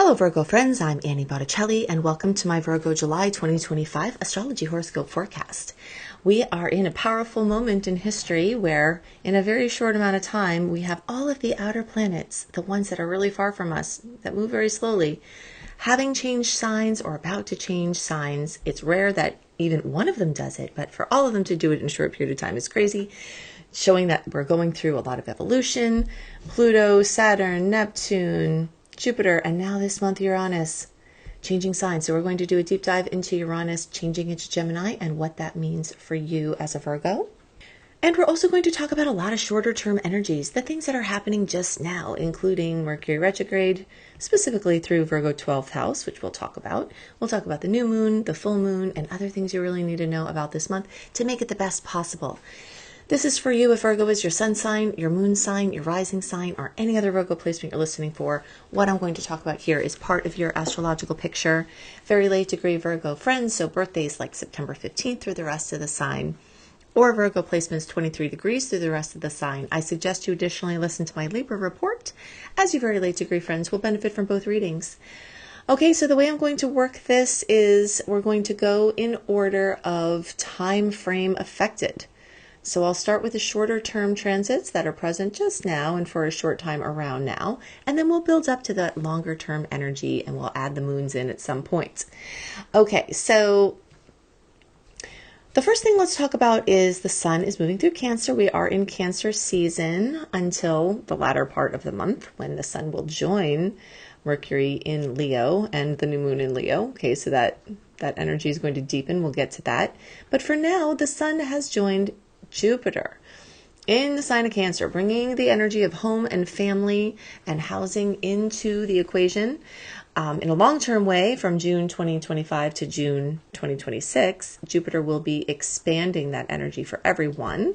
Hello Virgo friends, I'm Annie Botticelli and welcome to my Virgo July 2025 Astrology Horoscope Forecast. We are in a powerful moment in history where in a very short amount of time we have all of the outer planets, the ones that are really far from us, that move very slowly, having changed signs or about to change signs. It's rare that even one of them does it, but for all of them to do it in a short period of time is crazy, showing that we're going through a lot of evolution. Pluto, Saturn, Neptune, Jupiter, and now this month Uranus, changing signs. So we're going to do a deep dive into Uranus changing into Gemini and what that means for you as a Virgo. And we're also going to talk about a lot of shorter term energies, the things that are happening just now, including Mercury retrograde, specifically through Virgo 12th house, which we'll talk about. We'll talk about the new moon, the full moon, and other things you really need to know about this month to make it the best possible. This is for you if Virgo is your sun sign, your moon sign, your rising sign, or any other Virgo placement you're listening for. What I'm going to talk about here is part of your astrological picture. Very late degree Virgo friends, so birthdays like September 15th through the rest of the sign, or Virgo placements 23 degrees through the rest of the sign. I suggest you additionally listen to my Libra report, as you very late degree friends will benefit from both readings. Okay, so the way I'm going to work this is we're going to go in order of time frame affected. So I'll start with the shorter term transits that are present just now and for a short time around now, and then we'll build up to that longer term energy and we'll add the moons in at some point. Okay, so the first thing let's talk about is the sun is moving through Cancer. We are in Cancer season until the latter part of the month when the sun will join Mercury in Leo and the new moon in Leo. Okay, so that energy is going to deepen. We'll get to that. But for now, the sun has joined Jupiter in the sign of Cancer, bringing the energy of home and family and housing into the equation. In a long-term way, from June 2025 to June 2026, Jupiter will be expanding that energy for everyone.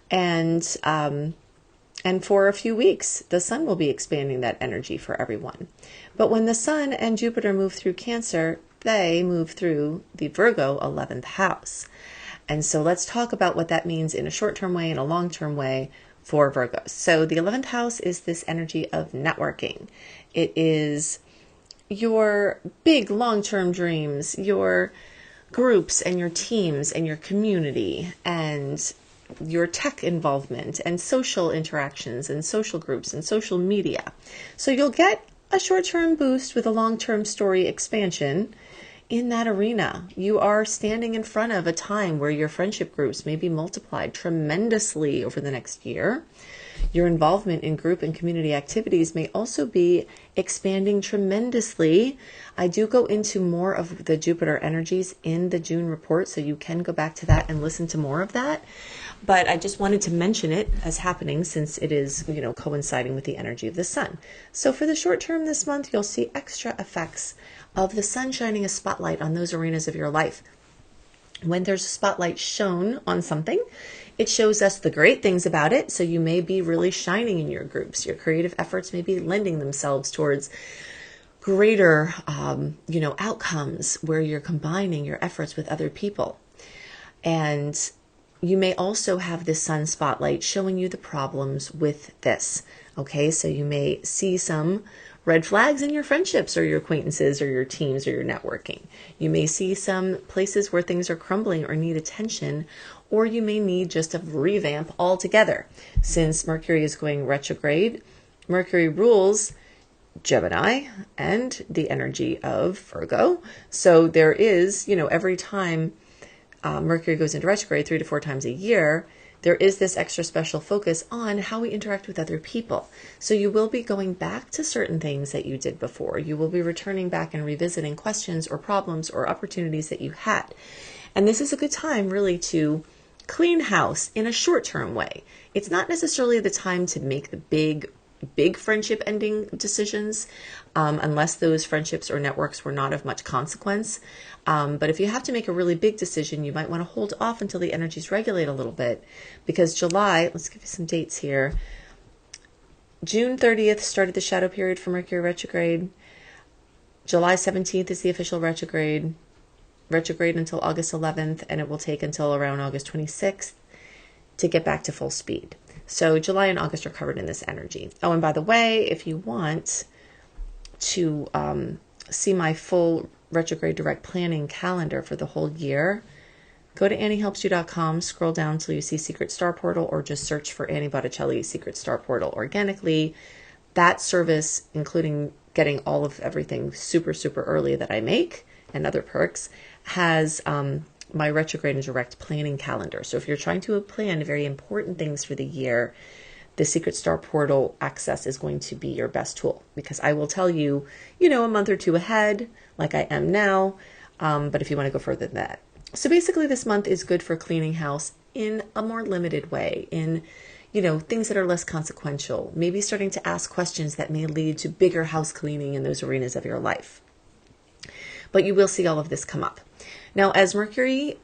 And for a few weeks, the sun will be expanding that energy for everyone. But when the sun and Jupiter move through Cancer, they move through the Virgo 11th house. And so let's talk about what that means in a short-term way and a long-term way for Virgos. So the 11th house is this energy of networking. It is your big long-term dreams, your groups and your teams and your community and your tech involvement and social interactions and social groups and social media. So you'll get a short-term boost with a long-term story expansion. In that arena, you are standing in front of a time where your friendship groups may be multiplied tremendously over the next year. Your involvement in group and community activities may also be expanding tremendously. I do go into more of the Jupiter energies in the June report, so you can go back to that and listen to more of that. But I just wanted to mention it as happening since it is, coinciding with the energy of the sun. So for the short term this month, you'll see extra effects of the sun shining a spotlight on those arenas of your life. When there's a spotlight shown on something, it shows us the great things about it. So you may be really shining in your groups. Your creative efforts may be lending themselves towards greater, outcomes where you're combining your efforts with other people. And you may also have this sun spotlight showing you the problems with this. Okay, so you may see some red flags in your friendships or your acquaintances or your teams or your networking. You may see some places where things are crumbling or need attention, or you may need just a revamp altogether. Since Mercury is going retrograde, Mercury rules Gemini and the energy of Virgo. So there is, every time Mercury goes into retrograde 3 to 4 times a year, there is this extra special focus on how we interact with other people. So you will be going back to certain things that you did before. You will be returning back and revisiting questions or problems or opportunities that you had. And this is a good time really to clean house in a short-term way. It's not necessarily the time to make the big friendship ending decisions, unless those friendships or networks were not of much consequence. But if you have to make a really big decision, you might want to hold off until the energies regulate a little bit, because July, let's give you some dates here. June 30th started the shadow period for Mercury retrograde. July 17th is the official retrograde until August 11th, and it will take until around August 26th to get back to full speed. So July and August are covered in this energy. Oh, and by the way, if you want to see my full retrograde direct planning calendar for the whole year, go to AnnieHelpsYou.com, scroll down till you see Secret Star Portal, or just search for Annie Botticelli Secret Star Portal organically. That service, including getting all of everything super, super early that I make and other perks, has my retrograde and direct planning calendar. So if you're trying to plan very important things for the year, the Secret Star Portal access is going to be your best tool, because I will tell you, a month or two ahead, like I am now, but if you want to go further than that. So basically this month is good for cleaning house in a more limited way, in things that are less consequential, maybe starting to ask questions that may lead to bigger house cleaning in those arenas of your life. But you will see all of this come up. Now, as Mercury,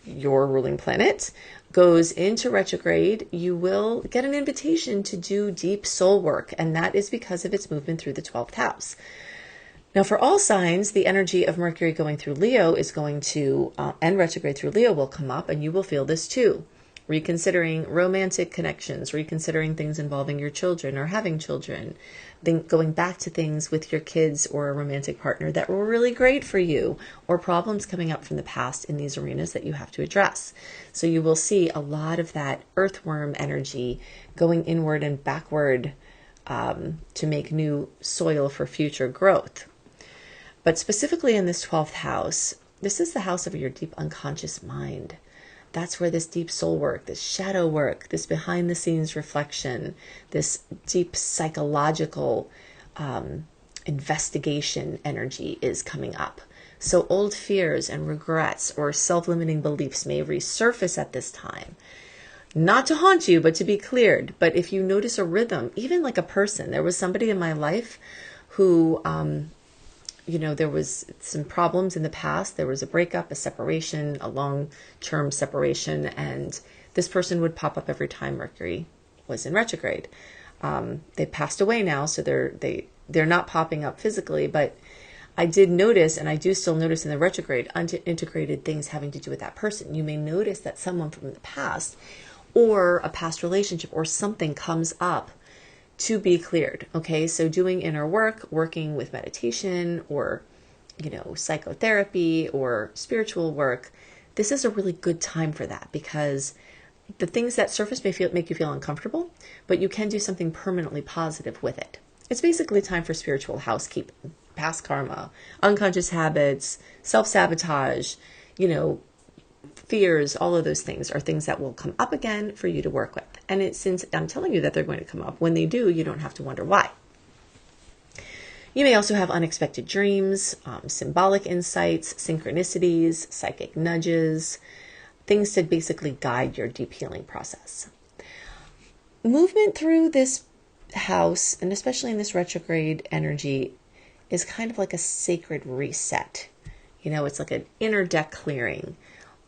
your ruling planet, goes into retrograde, you will get an invitation to do deep soul work, and that is because of its movement through the 12th house. Now, for all signs, the energy of Mercury going through Leo is going to, and retrograde through Leo will come up, and you will feel this too. Reconsidering romantic connections, reconsidering things involving your children or having children, going back to things with your kids or a romantic partner that were really great for you, or problems coming up from the past in these arenas that you have to address. So you will see a lot of that earthworm energy going inward and backward to make new soil for future growth. But specifically in this 12th house, this is the house of your deep unconscious mind. That's where this deep soul work, this shadow work, this behind the scenes reflection, this deep psychological investigation energy is coming up. So old fears and regrets or self-limiting beliefs may resurface at this time. Not to haunt you, but to be cleared. But if you notice a rhythm, even like a person, there was somebody in my life who, there was some problems in the past. There was a breakup, a separation, a long-term separation, and this person would pop up every time Mercury was in retrograde. They passed away now, so they're not popping up physically, but I did notice, and I do still notice in the retrograde, integrated things having to do with that person. You may notice that someone from the past or a past relationship or something comes up to be cleared. Okay, so doing inner work, working with meditation or, psychotherapy or spiritual work, this is a really good time for that, because the things that surface make you feel uncomfortable, but you can do something permanently positive with it. It's basically time for spiritual housekeeping, past karma, unconscious habits, self-sabotage, fears, all of those things are things that will come up again for you to work with. And since I'm telling you that they're going to come up, when they do, you don't have to wonder why. You may also have unexpected dreams, symbolic insights, synchronicities, psychic nudges, things to basically guide your deep healing process. Movement through this house, and especially in this retrograde energy, is kind of like a sacred reset. It's like an inner deck clearing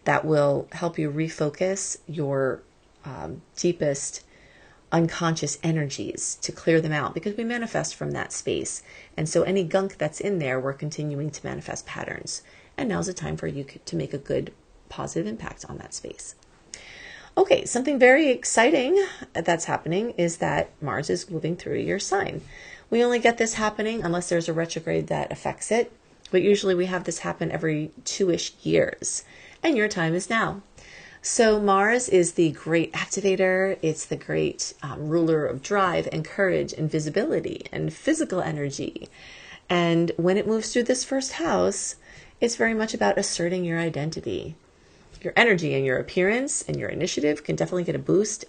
that will help you refocus your deepest unconscious energies, to clear them out, because we manifest from that space. And so any gunk that's in there, we're continuing to manifest patterns. And now's the time for you to make a good positive impact on that space. Okay, something very exciting that's happening is that Mars is moving through your sign. We only get this happening unless there's a retrograde that affects it, but usually we have this happen every 2-ish years. And your time is now. So Mars is the great activator. It's the great ruler of drive and courage and visibility and physical energy. And when it moves through this first house, it's very much about asserting your identity. Your energy and your appearance and your initiative can definitely get a boost.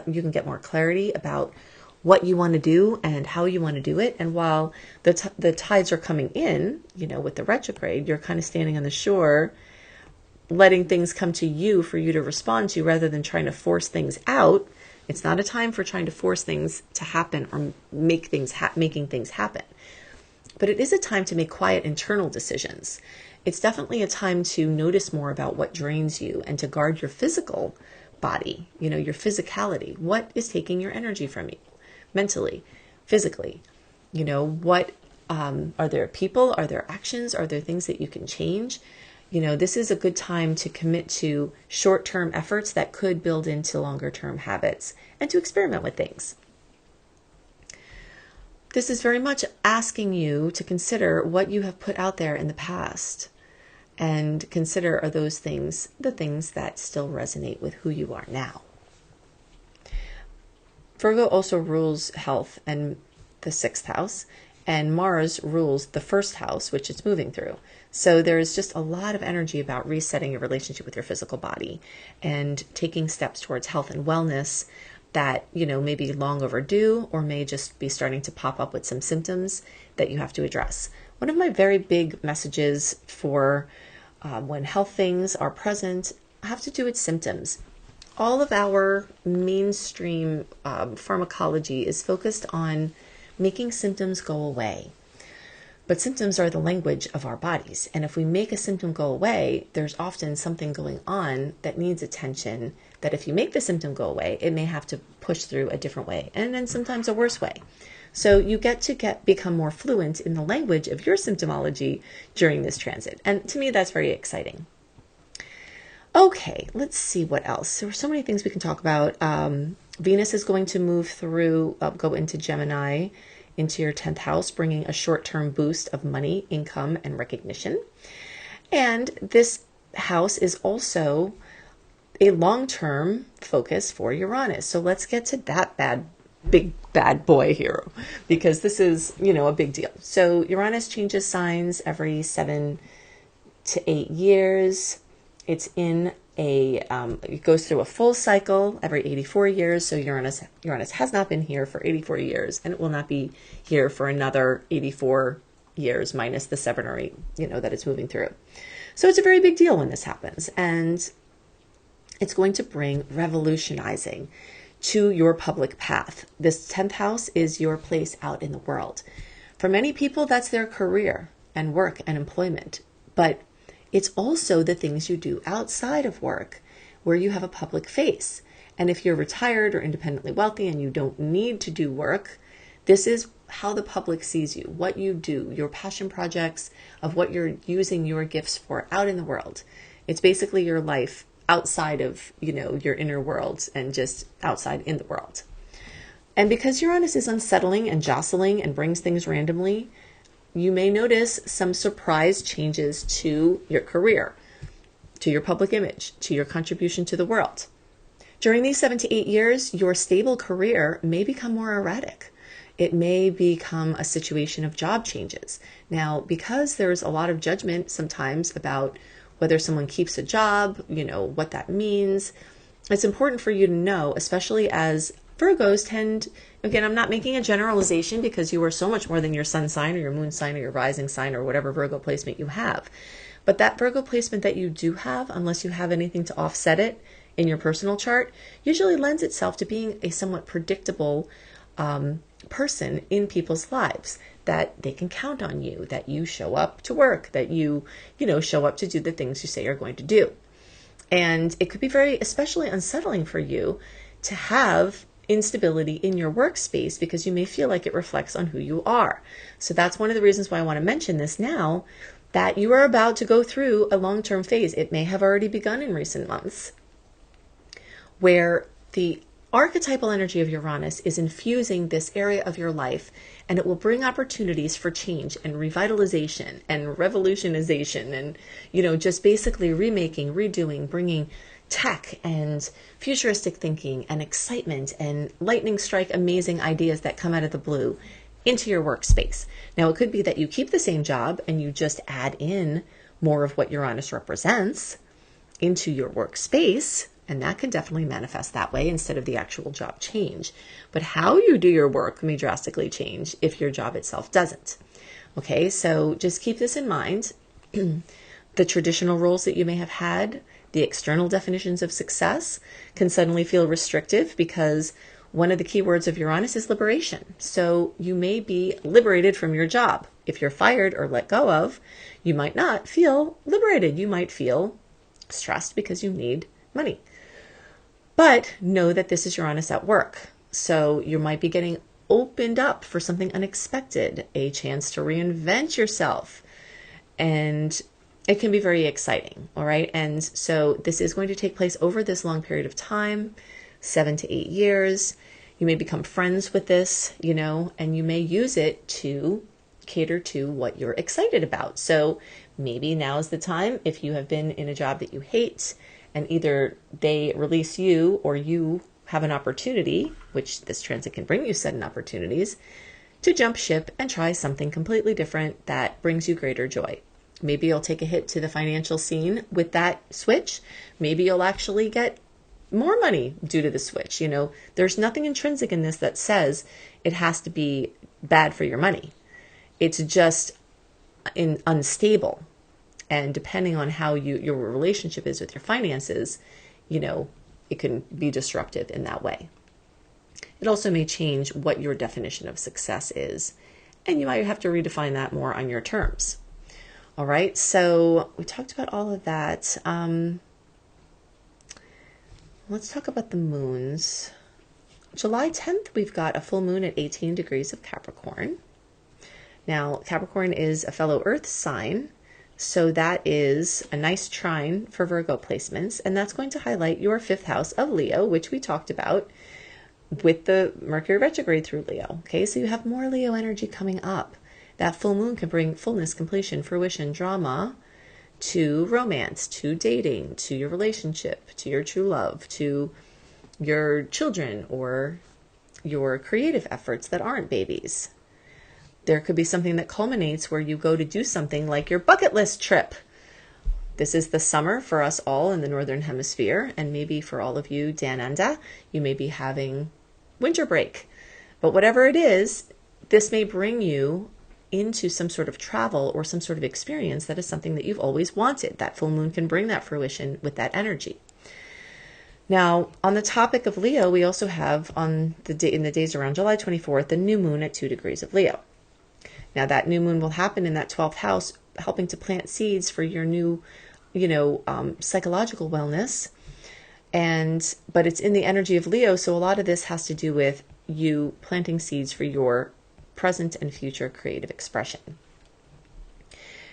You can get more clarity about what you want to do and how you want to do it. And while the tides are coming in, with the retrograde, you're kind of standing on the shore, letting things come to you for you to respond to, rather than trying to force things out. It's not a time for trying to force things to happen or making things happen. But it is a time to make quiet internal decisions. It's definitely a time to notice more about what drains you and to guard your physical body, your physicality. What is taking your energy from you mentally, physically? What are there people? Are there actions? Are there things that you can change? This is a good time to commit to short-term efforts that could build into longer-term habits and to experiment with things. this is very much asking you to consider what you have put out there in the past and consider, are those things the things that still resonate with who you are now? Virgo also rules health and the 6th house, and Mars rules the 1st house, which it's moving through. So there is just a lot of energy about resetting your relationship with your physical body and taking steps towards health and wellness that, may be long overdue or may just be starting to pop up with some symptoms that you have to address. One of my very big messages for when health things are present have to do with symptoms. All of our mainstream pharmacology is focused on making symptoms go away. But symptoms are the language of our bodies. And if we make a symptom go away, there's often something going on that needs attention, that if you make the symptom go away, it may have to push through a different way, and then sometimes a worse way. So you get to become more fluent in the language of your symptomology during this transit. And to me, that's very exciting. Okay, let's see what else. There are so many things we can talk about. Venus is going to move through, go into Gemini, into your 10th house, bringing a short-term boost of money, income, and recognition. And this house is also a long-term focus for Uranus. So let's get to that big bad boy here, because this is, a big deal. So Uranus changes signs every 7 to 8 years. It's in it goes through a full cycle every 84 years. So Uranus has not been here for 84 years, and it will not be here for another 84 years minus the 7 or 8, that it's moving through. So it's a very big deal when this happens, and it's going to bring revolutionizing to your public path. This 10th house is your place out in the world. For many people, that's their career and work and employment, but it's also the things you do outside of work where you have a public face. And if you're retired or independently wealthy and you don't need to do work, this is how the public sees you, what you do, your passion projects of what you're using your gifts for out in the world. It's basically your life outside of, your inner world and just outside in the world. And because Uranus is unsettling and jostling and brings things randomly, you may notice some surprise changes to your career, to your public image, to your contribution to the world. During these 7 to 8 years, your stable career may become more erratic. It may become a situation of job changes. Now, because there's a lot of judgment sometimes about whether someone keeps a job, what that means, it's important for you to know, especially as Virgos tend, again, I'm not making a generalization because you are so much more than your sun sign or your moon sign or your rising sign or whatever Virgo placement you have. But that Virgo placement that you do have, unless you have anything to offset it in your personal chart, usually lends itself to being a somewhat predictable person in people's lives, that they can count on you, that you show up to work, that you show up to do the things you say you're going to do. And it could be very especially unsettling for you to have instability in your workspace because you may feel like it reflects on who you are. So that's one of the reasons why I want to mention this now, that you are about to go through a long-term phase. It may have already begun in recent months, where the archetypal energy of Uranus is infusing this area of your life, and it will bring opportunities for change and revitalization and revolutionization and, just basically remaking, redoing, bringing tech and futuristic thinking and excitement and lightning strike amazing ideas that come out of the blue into your workspace. Now, it could be that you keep the same job and you just add in more of what Uranus represents into your workspace, and that can definitely manifest that way instead of the actual job change. But how you do your work may drastically change if your job itself doesn't. Okay, so just keep this in mind. The traditional roles that you may have had, the external definitions of success, can suddenly feel restrictive because one of the key words of Uranus is liberation. So you may be liberated from your job. If you're fired or let go of, you might not feel liberated. You might feel stressed because you need money. But know that this is Uranus at work. So you might be getting opened up for something unexpected, a chance to reinvent yourself. And it can be very exciting, all right? And so this is going to take place over this long period of time, 7 to 8 years. You may become friends with this, and you may use it to cater to what you're excited about. So maybe now is the time, if you have been in a job that you hate and either they release you or you have an opportunity, which this transit can bring you sudden opportunities, to jump ship and try something completely different that brings you greater joy. Maybe you'll take a hit to the financial scene with that switch. Maybe you'll actually get more money due to the switch. There's nothing intrinsic in this that says it has to be bad for your money. It's just unstable. And depending on how your relationship is with your finances, it can be disruptive in that way. It also may change what your definition of success is, and you might have to redefine that more on your terms. All right, so we talked about all of that. Let's talk about the moons. July 10th, we've got a full moon at 18 degrees of Capricorn. Now, Capricorn is a fellow Earth sign, so that is a nice trine for Virgo placements, and that's going to highlight your 5th house of Leo, which we talked about with the Mercury retrograde through Leo. Okay, so you have more Leo energy coming up. That full moon can bring fullness, completion, fruition, drama to romance, to dating, to your relationship, to your true love, to your children, or your creative efforts that aren't babies. There could be something that culminates where you go to do something like your bucket list trip. This is the summer for us all in the Northern Hemisphere, and maybe for all of you, Dananda, you may be having winter break. But whatever it is, this may bring you into some sort of travel or some sort of experience that is something that you've always wanted. That full moon can bring that fruition with that energy. Now, on the topic of Leo, we also have in the days around July 24th, the new moon at 2 degrees of Leo. Now, that new moon will happen in that 12th house, helping to plant seeds for your new, psychological wellness. But it's in the energy of Leo, so a lot of this has to do with you planting seeds for your present and future creative expression.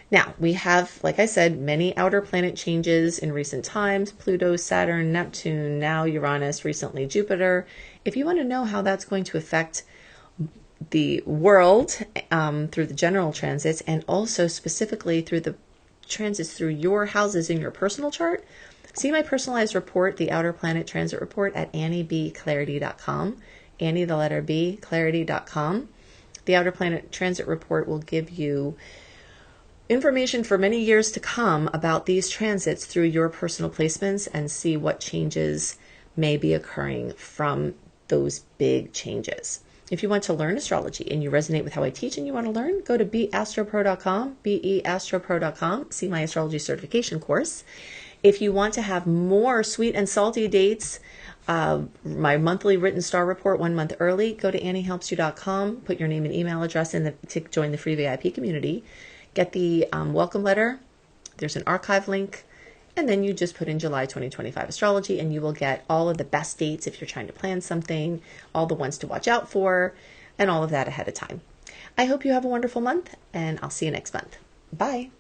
Now, we have, like I said, many outer planet changes in recent times: Pluto, Saturn, Neptune, now Uranus, recently Jupiter. If you want to know how that's going to affect the world through the general transits, and also specifically through the transits through your houses in your personal chart, see my personalized report, the Outer Planet Transit Report, at AnnieBClarity.com. Annie, the letter B, Clarity.com. The Outer Planet Transit Report will give you information for many years to come about these transits through your personal placements, and see what changes may be occurring from those big changes. If you want to learn astrology and you resonate with how I teach and you want to learn, go to beastropro.com, beastropro.com, see my astrology certification course. If you want to have more sweet and salty dates, my monthly written star report 1 month early, go to anniehelpsyou.com, put your name and email address in to join the free VIP community. Get the welcome letter. There's an archive link. And then you just put in July 2025 astrology, and you will get all of the best dates if you're trying to plan something, all the ones to watch out for, and all of that ahead of time. I hope you have a wonderful month, and I'll see you next month. Bye.